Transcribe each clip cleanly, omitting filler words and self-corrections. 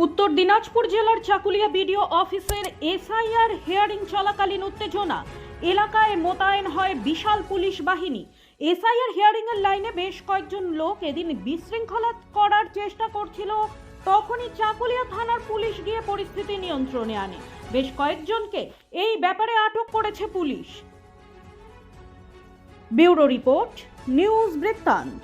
উত্তর দিনাজপুর জেলার চাকুলিয়া বিডিও অফিসের এসআইআর হিয়ারিং চলাকালীন উত্তেজনা। এলাকায় মোতায়েন হয় বিশাল পুলিশ বাহিনী। এসআইআর হিয়ারিং এর লাইনে বেশ কয়েকজন লোক এদিন বিশৃঙ্খলা করার চেষ্টা করছিল। তখনই চাকুলিয়া থানার পুলিশ গিয়ে পরিস্থিতি নিয়ন্ত্রণে আনে। বেশ কয়েকজনকে এই ব্যাপারে আটক করেছে পুলিশ। ব্যুরো রিপোর্ট, নিউজ বৃত্তান্ত।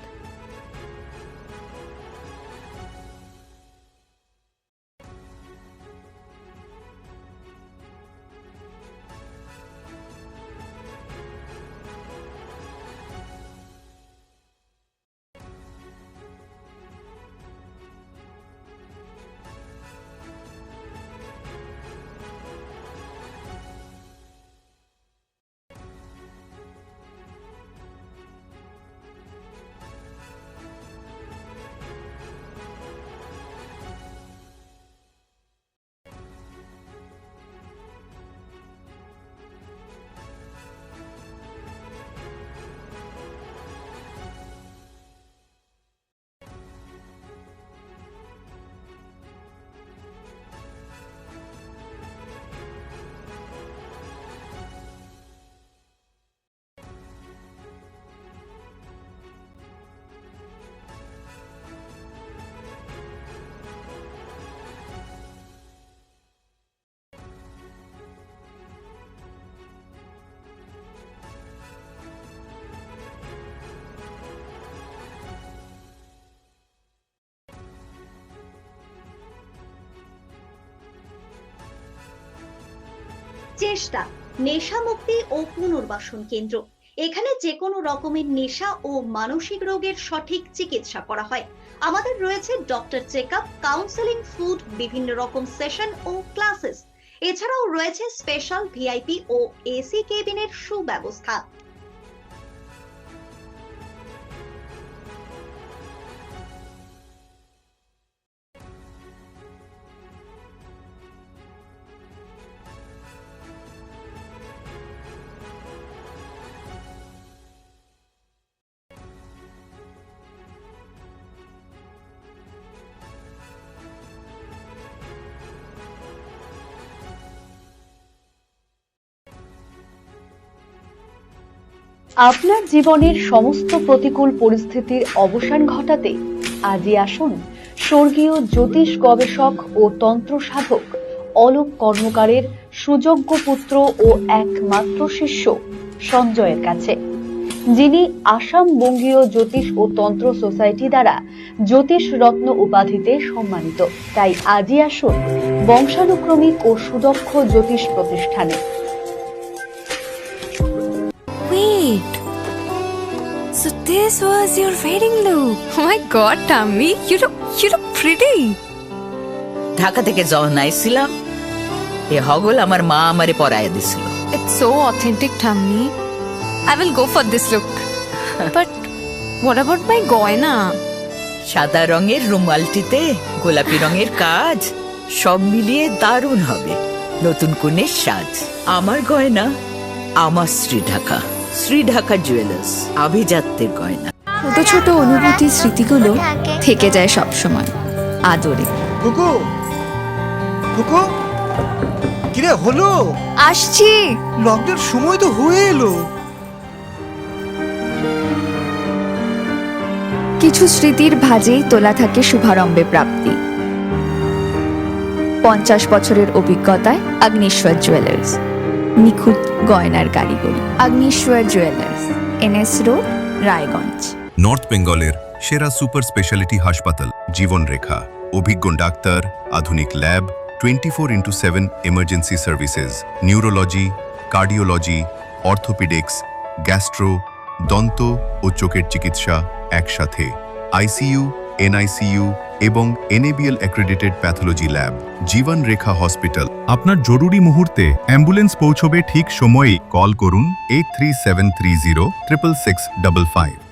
চেষ্টা নেশা মুক্তি ও পুনর্বাসন কেন্দ্র। এখানে যে কোনো রকমের নেশা ও মানসিক রোগের সঠিক চিকিৎসা করা হয়। আমাদের রয়েছে ডক্টর চেকআপ, কাউন্সেলিং, ফুড, বিভিন্ন রকম সেশন ও ক্লাসেস। এছাড়াও রয়েছে স্পেশাল ভিআইপি ও এসি কেবিনের সুব্যবস্থা। আপনার জীবনের সমস্ত প্রতিকূল পরিস্থিতির অবসান ঘটাতে আজই আসুন স্বর্গীয় জ্যোতিষ গবেষক ও তন্ত্র সাধক অলোক কর্মকারের সুযোগ্য পুত্র ও একমাত্র শিষ্য সঞ্জয়ের কাছে, যিনি আসাম বঙ্গীয় জ্যোতিষ ও তন্ত্র সোসাইটি দ্বারা জ্যোতিষ রত্ন উপাধিতে সম্মানিত। তাই আজই আসুন বংশানুক্রমিক ও সুদক্ষ জ্যোতিষ প্রতিষ্ঠানে। Wait, so this was your wedding look. Oh my god, Tammy, you look pretty. Dhaka থেকে যখন আইছিলাম এ হগল আমার মা আমারে পরায় দিছিল। It's so authentic, Tammy. I will go for this look. But what about my goina? সাদা রঙের রুমালটিতে গোলাপি রঙের কাজ, সব মিলিয়ে দারুণ হবে নতুন কনের সাজ। আমার গয়না আমার শ্রী ঢাকা জুয়েলার্স, আভিজাত্যের গয়না। ছোট ছোট অনুভূতি, স্মৃতিগুলো থেকে যায় সব সময় আদরে। কুকু কুকু কিরে হলো? আসছি। লকডাউন সময় তো হয়ে এলো। কিছু স্মৃতির ভাজেই তোলা থাকে শুভারম্ভে প্রাপ্তি। 50 বছরের অভিজ্ঞতায় অগ্নিশ্বর জুয়েলার্স, নিখুঁত গয়নার কারিগরি। Agnishwar jewellers, NS road, Raiganj. North বেঙ্গলের সেরা সুপার স্পেশালিটি হাসপাতাল জীবনরেখা, অভিজ্ঞ ডাক্তার, আধুনিক lab, 24x7 emergency services, neurology, cardiology, orthopaedics, gastro, দন্ত ও চোখের চিকিৎসা একসাথে, আইসিইউ, এনআইসিইউ এবং NABL accredited pathology lab. জীবনরেখা hospital. আপনার জরুরি মুহূর্তে অ্যাম্বুলেন্স পৌঁছবে ঠিক সময়েই। কল করুন 83730 66655।